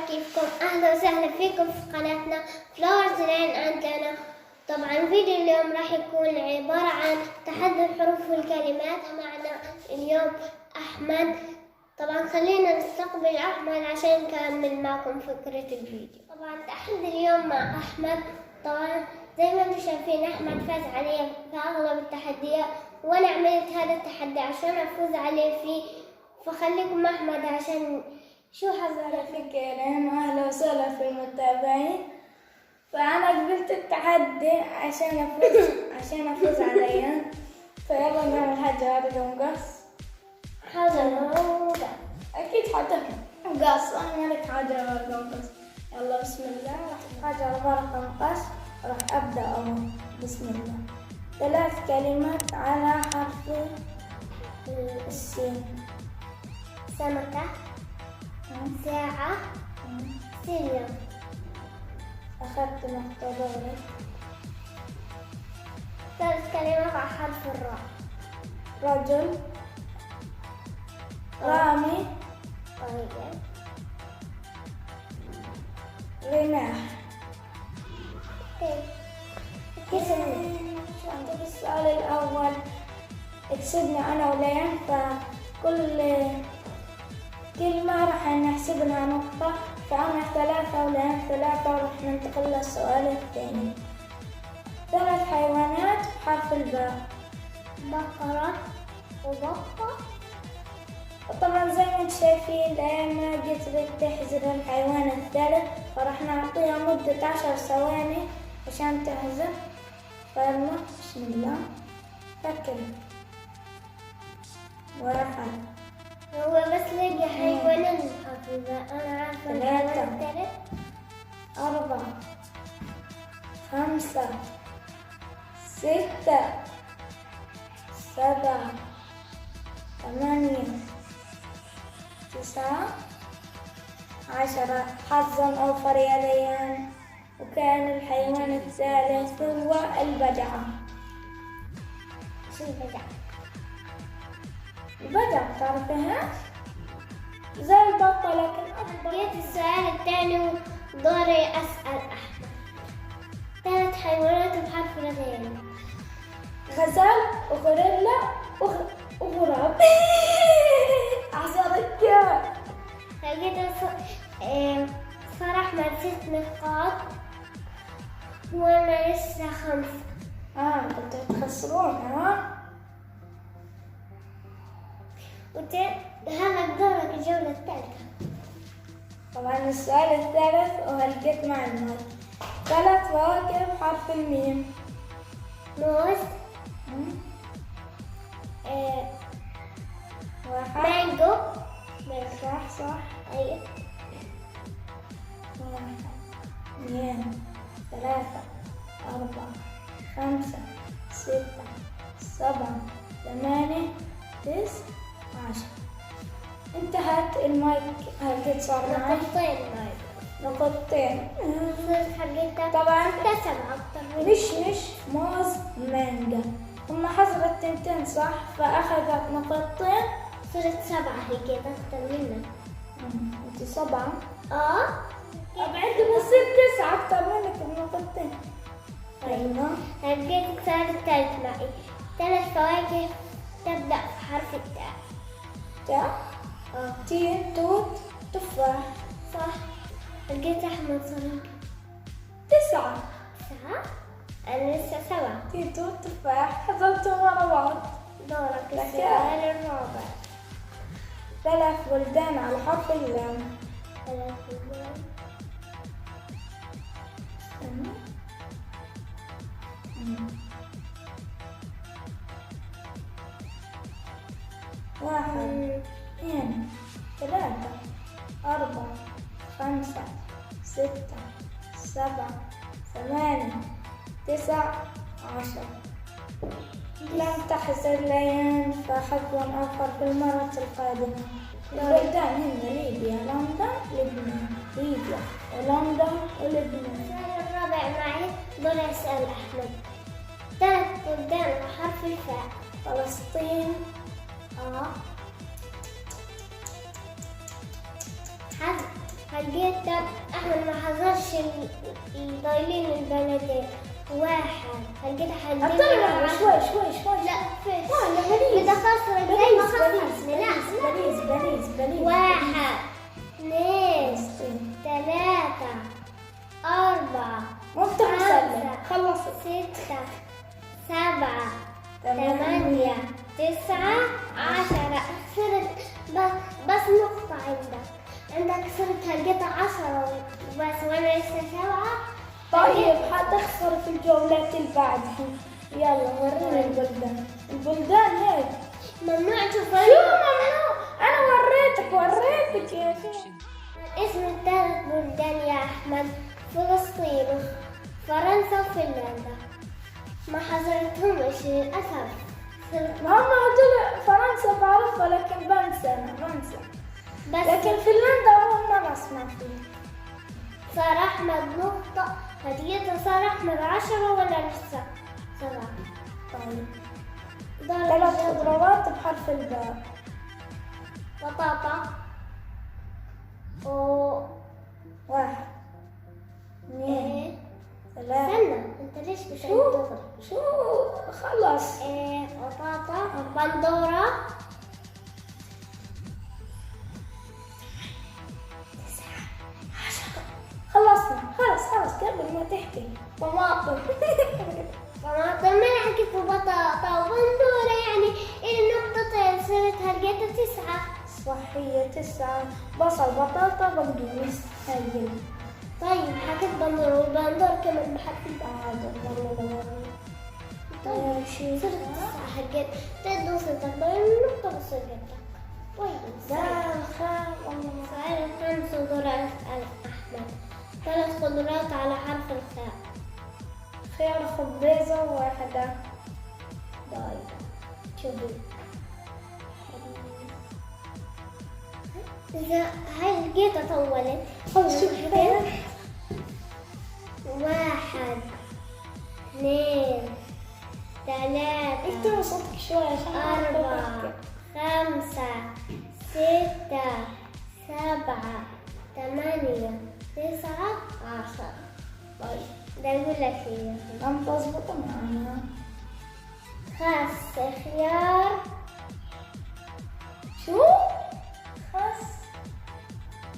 كيفكم؟ أهلا وسهلا فيكم في قناتنا فلاورز لين عندنا. طبعا فيديو اليوم راح يكون عبارة عن تحدي الحروف والكلمات. معنا اليوم أحمد. طبعا خلينا نستقبل أحمد عشان نكمل معكم فكرة الفيديو. طبعا تحدي اليوم مع أحمد. طبعا زي ما انتم شايفين أحمد فاز علي في أغلب التحديات، وأنا عملت هذا التحدي عشان أفوز عليه فيه، فخليكم مع أحمد عشان شو حابة فكرين. أهلا وسهلا في المتابعين. فأنا قبلت التحدي عشان أفوز عليا. فيلا نعمل حاجة ورقة ومقص. أكيد حاجة مقص. أنا مالك حاجة ورقة ومقص. يلا بسم الله. راح حاجة ورقة ومقص. راح أبدأ أول. بسم الله. 3 كلمات على حرف السين. سمكة، ساعة، سلم. أخذت نقطة دوري. 3 كلمات على حرف الراء. رجل، رامي، طيب، رماح. كيف عندك السؤال الأول كسبنا أنا وليان، فكل كلمة راح نحسبها نقطة. فأنا 3 وليان 3. وراح ننتقل للسؤال الثاني. 3 حيوانات بحرف الباء. بقرة وبطة. طبعا زي ما انتم شايفين ليان ما قدرت تحزر الحيوان الثالث، فراح نعطيها مدة 10 ثواني عشان تحزر. فيلا بسم الله. فكر. واحد. هو بس لقى حيوانين بحرف الباء. أنا عارفة الحيوان الثالث. 4 5 6 7 8 9 10. حظا أوفر يا ليان، وكان الحيوان الثالث هو البجعة. شو البجعة؟ البجعة بتعرفيها؟ زي البطة لكن أكبر. جيت السؤال الثاني ودوري أسأل أحمد. 3 حيوانات بحرف الغين. غزال وغوريلا وغراب. أحسن لقيت صار أحمد 6 نقاط وأنا لسه 5. كنتوا تخسرون. هذا دورك الجولة الثالثة. طبعا السؤال الثالث وهلقيت معلومات. 3 فواكه بحرف الميم. موز، مانجو. صح. أيوة. 1 2 3 4 5 6 7 8 9 10. انتهت المايك. هل صار معي نقطتين. طبعا 7 أكتر. مش موز مانجا. هم حسب التنتين صح، فأخذت نقطتين. صرت 7. لقيت أكتر منك. انت 7. طب عندي بصير 9 أكتر منك بنقطتين. أيوة. لقيت السؤال الثالث معي. 3 فواكه تبدأ بحرف التاء. تاء. تين، توت، تفاح. صح. لقيت أحمد صار 9. 9. أنا لسه 7. تين، توت، تفاح. حضرتهم ورا بعض. دورك السؤال الرابع. 3 بلدان على حرف اللام. 3 بلدان. واحد 2 3 4 5 6 7 8 9 10. لم تحزن ليان، فحظا أوفر في المرة القادمة. البلدان هن ليبيا، لندن، لبنان. ليبيا ولندن ولبنان. السؤال الرابع معي. دور أسأل أحمد. 3 بلدان على حرف الفاء. فلسطين. حرف هلقيت أحمد ما حضرش الضايلين البلدين. واحد هلقيت حد شوي لا فيش باريس. بدي أخسر زي ما خسرتني. باريس. واحد، اثنين، ثلاثة، أربعة، مفتح مسلم. خلص. 6، 7، 8، 9، 10. خسرت بس نقطة عندك خسرت هلقيت 10 بس وأنا لسه 7. طيب حتخسر في الجولات اللي بعدها. يلا وريني البلدان هيك. ممنوع تشوف. شو ممنوع؟ أنا وريتك يا شيخ. اسم الثلاث بلدان يا أحمد: فلسطين، فرنسا، وفنلندا. ما حضرتهمش للأسف. هم هدول فرنسا بعرفها لكن بنسى. بس لكن فنلندا هم ما اسمع فيه. صار أحمد نقطة. هديته صار أحمد 10 ولا لسه 7؟ طيب ضرب 3 خضروات بحرف الباء. بطاطا 1 2 3. استنى، انت ليش بتعيد شو دغري؟ شو خلص. بطاطا، بندورة، 10. خلصنا. خلص قبل ما تحكي. طماطم. طماطم. ما أنا حكيت بطاطا وبندورة، يعني إلي نقطتين. صرت هلقيتها 9. صح هي 9. بصل بطاطا بقدونس. هاي. طيب حكيت بندورة، والبندورة كمان بحرف الباء. طيب ماشي. صرت 9. هلقيت تدوس تقدر نقطة بس هلقيتها. طيب دال خام. سؤال 5 خضروات أحمد. 3 خضروات على حرف الخاء. خيار خبيزة 1. طيب شوفي، إذا هاي لقيتها طولت. خلص شوف. 1، 2، 3، اكتب صوتك شوي عشان 4، 5، 6، 7، 8، 9، 10. طيب ده أقول لك هي عم تظبط معنا. خس، خيار، شو؟ خس.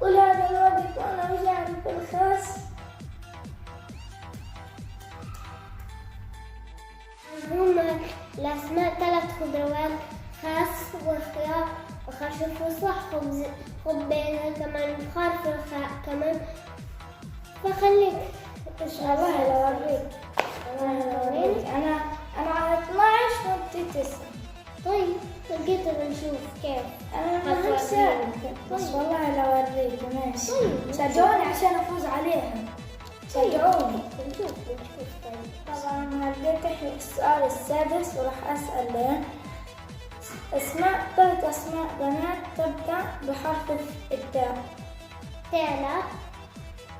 قول هذا الوقت وانا رجعت بالخس. هما الأسماء 3 خضروات: خس وخيار وخرشف وصح خبيزة كمان بحرف الخاء كمان. فخليك والله لو اوريك. انا على 12 وانت 9. طيب لقيت بنشوف كيف. انا ما مساعدك بس والله لو اوريك. ماشي. طيب. شجعوني عشان افوز عليها. شجعوني. بنشوف. طيب طبعا هلقيت السؤال السادس وراح اسال اسماء 3 اسماء بنات تبدا بحرف التاء. تالا،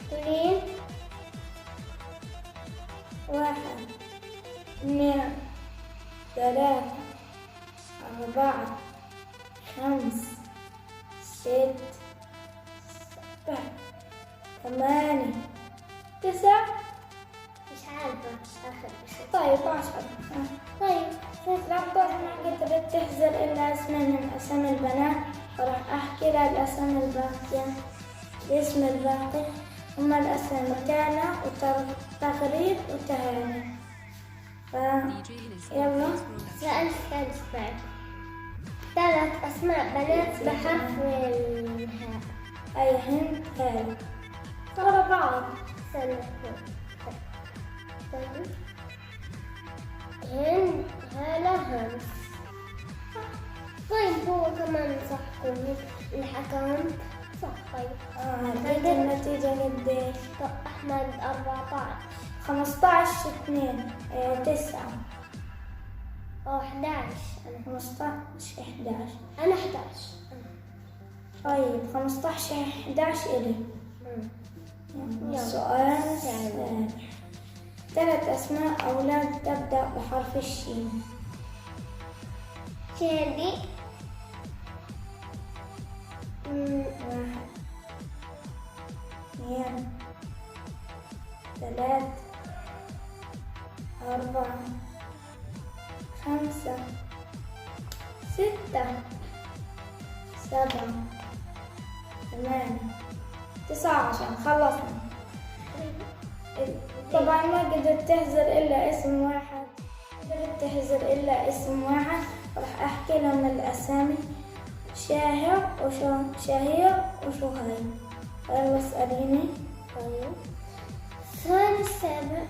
تولين، 1 2 3 4 5 6 7 8 9. مش عارفة آخر شيء. طيب 10. طيب لا تروح ما قدرت تحزر إلا اسم من أسامي البنات. فراح أحكي لها الأسامي الباقية. الاسم الباقي هما الأسامي تانا وتغريب وتهاني. يلا. سؤال السادس بعد. 3 أسماء بنات بحرف الهاء. أي هند هالي ورا بعض. سنة هند، هالة، همس. طيب هو كمان صح كل الحكم صح. طيب لقيت النتيجة قديش؟ طب أحمد 14. 15 2 9 أو 11. 15 11. أنا 11. طيب 15 11 إلي. السؤال الثاني. 3 أسماء أولاد تبدأ بحرف الشين. شادي، 1 2 3 4 5 6 7 8 19. خلصنا. طبعا ما قدرت تحزر إلا اسم واحد. راح أحكي لهم الأسامي: شاهر وشهير. يلا اسأليني. طيب، السؤال السابع: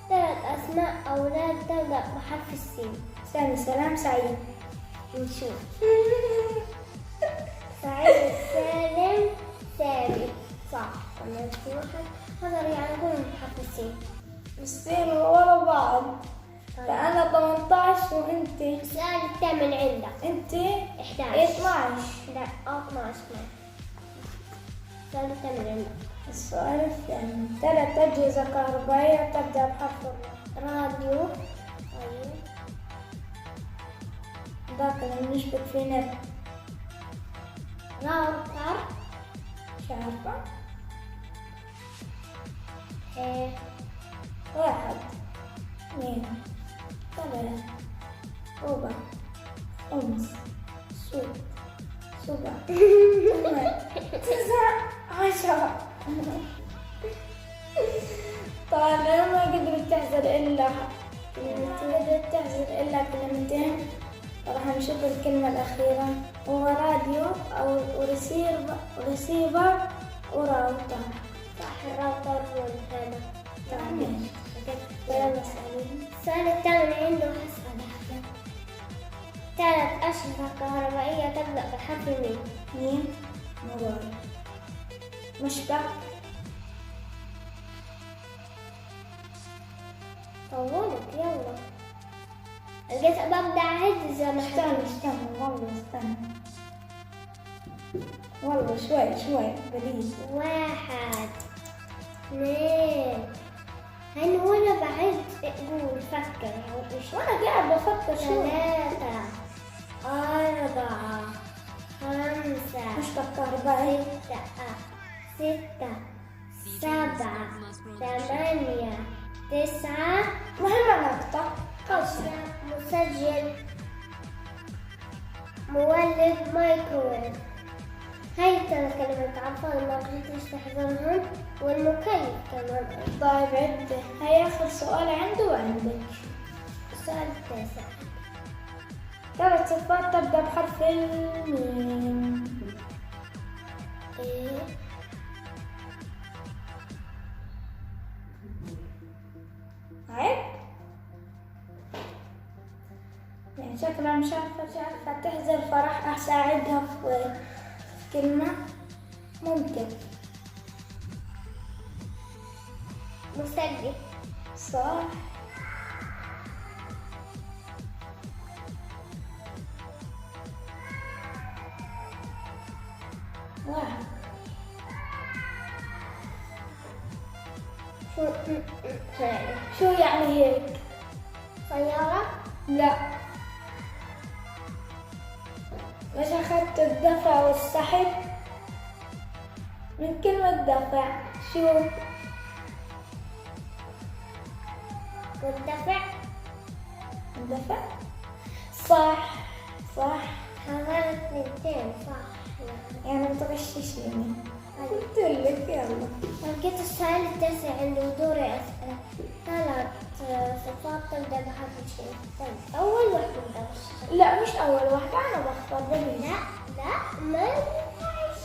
3 أسماء أولاد تبدأ بحرف السين. سامي، سلام، سعيد. نشوف. سعيد، سالم، سامي. صح. تمام. في واحد هذا يعني كلهم بحرف السين. السين ورا بعض. فأنا 18 وأنتي. السؤال الثامن عندك. أنتي 11. 12. لا، 12. السؤال الثامن عندك. السؤال الثاني: 3 أجهزة كهربائية تبدأ بحرف راديو. طيب، ذاك اللي نشبك فيه نت. راوتر. مش عارفة. إيه. 1 2 3 4 5 6 7 8 9 10. طبعا أنا ما قدرت تحزر إلا كلمتين. راح نشوف الكلمة الأخيرة. هو راديو أو ريسيفر وراوتر. صح، الراوتر هو هذا. تمام. يلا اسأليني. السؤال الثامن عنده هسألك. 3 أشرطة كهربائية تبدأ بحرف الميم. 2 موبايل. مشبك. طولت. يلا، لقيت ببدأ أعد زي ما استنى والله شوي بليز. 1 2. هن وأنا بعد قول فكر. وأنا قاعد بفكر. 3 4 5 مشبك كهربائي. 6 7 8 9. مهمة نقطة. 10. مسجل، مولد، مايكروويف. هاي الثلاث كلمات عارفة ما قدرتش تحضرهم، والمكيف كمان. طيب عدة. هاي آخر سؤال عندي وعندك. السؤال التاسع: 3 صفات تبدأ بحرف الميم. إيه؟ عيب. يعني شكلها مش عارفة تحزر، فراح أساعدها في كلمة. ممكن. مسجل. صح. واحد. شو يعني هيك؟ سيارة. لا. مش أخذت الدفع والسحب من كلمة دفع. شو؟ والدفع. الدفع. صح. حضرت 2. صح. يعني بتغششيني. قلت لك يلا. لقيت السؤال التاسع عندي ودوري أسأل. 3 صفات تبدأ بحرف الشين. طيب، أول واحدة بغش. لا مش أول واحدة، أنا بختار بليز. لا ما ينفعش.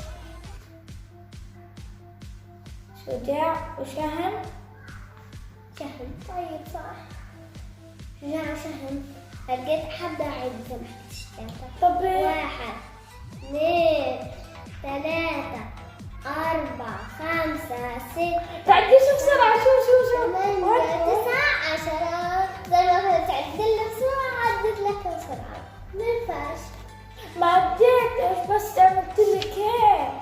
شجاع وشهم. شهم. طيب صح. شجاع وشهم. لقيت حابة أعد زي ما حكيت. طب 1 2 3 4 5 6. تعديش بسرعة. شو 8 9 10. زي ما كنت تعدل لك بسرعة عدت لك بسرعة. ما ينفعش. ما عديتش، بس عملت لك هيك.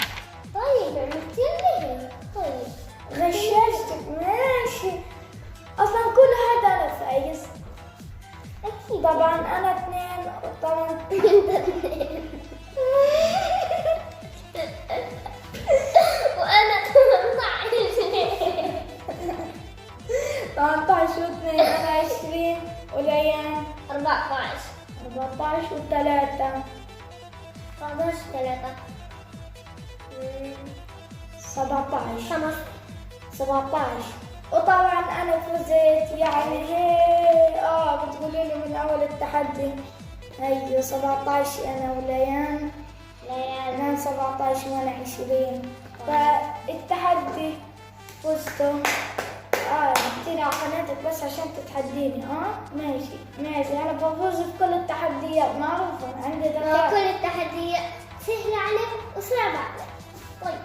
طيب عملت لي هيك. طيب غششتك. ماشي. أصلا كل هذا أنا فايز. أكيد. طبعا أنا 2 وطبعا أنت 2 وأنا 18. 3. 11 3 17. وطبعا انا فزت يعني هي بتقولي لي من اول التحدي. هي 17 انا وليان. ليان 17 وانا 20. فالتحدي فزتوا. حطيني على قناتك بس عشان تتحديني. ماشي انا بفوز في كل التحديات معروفة عندي ذكاء. كل التحديات سهلة عليك وصعبة عليك. طيب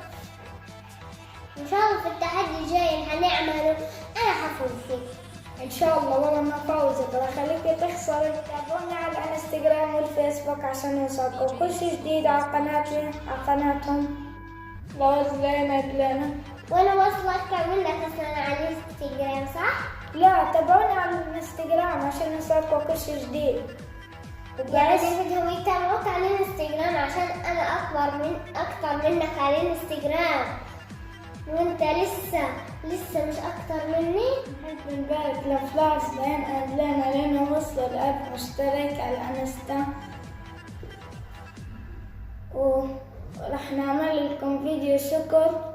إن شاء الله في التحدي الجاي اللي هنعمله أنا حفوز فيك ان شاء الله. والله ما فوزك ولا خليك تخسر. تابعونا على الانستغرام والفيسبوك عشان يوصلكم كل شيء جديد على قناتهم فلورز لينا. وأنا واصلة أكثر منك أصلا على الانستغرام صح؟ لا تابعونا على الانستغرام عشان يوصلكم كل شيء جديد. يعني بدهم يتابعوك على الانستغرام عشان أنا أكثر منك على الانستغرام، وأنت لسه مش أكثر مني. نحب نبارك لفلورز لين وصلوا 1000 مشترك على الانستا، ورح نعمل لكم فيديو شكر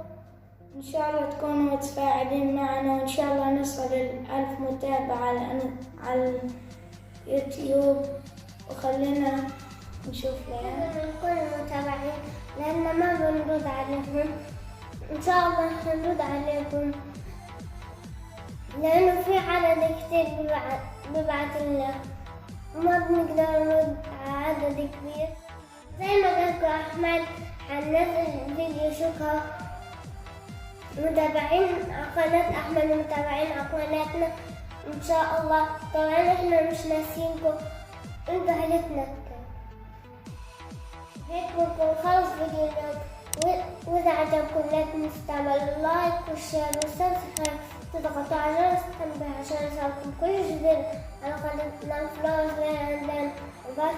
ان شاء الله تكونوا متفاعلين معنا، وان شاء الله نصل 1000 متابع على اليوتيوب. وخلينا نشوف لازم نكون متابعين لأن ما بنرد عليهم. إن شاء الله هنرد عليكم لأنه في عدد كتير ببعت لنا وما بنقدر نرد على عدد كبير. زي ما قالكم أحمد هننزل فيديو شكر متابعين على قناة أحمد ومتابعين على قناتنا إن شاء الله. طبعا إحنا مش ناسينكم، انتوا عيلتنا. هيك بكون خلص فيديو اليوم، وإذا عجبكم لا تنسوا تعملوا لايك والشير والسبسكرايب، تضغطوا على جرس التنبيه عشان يوصلكم كل جديد على قناتنا فلورز لينا. باي.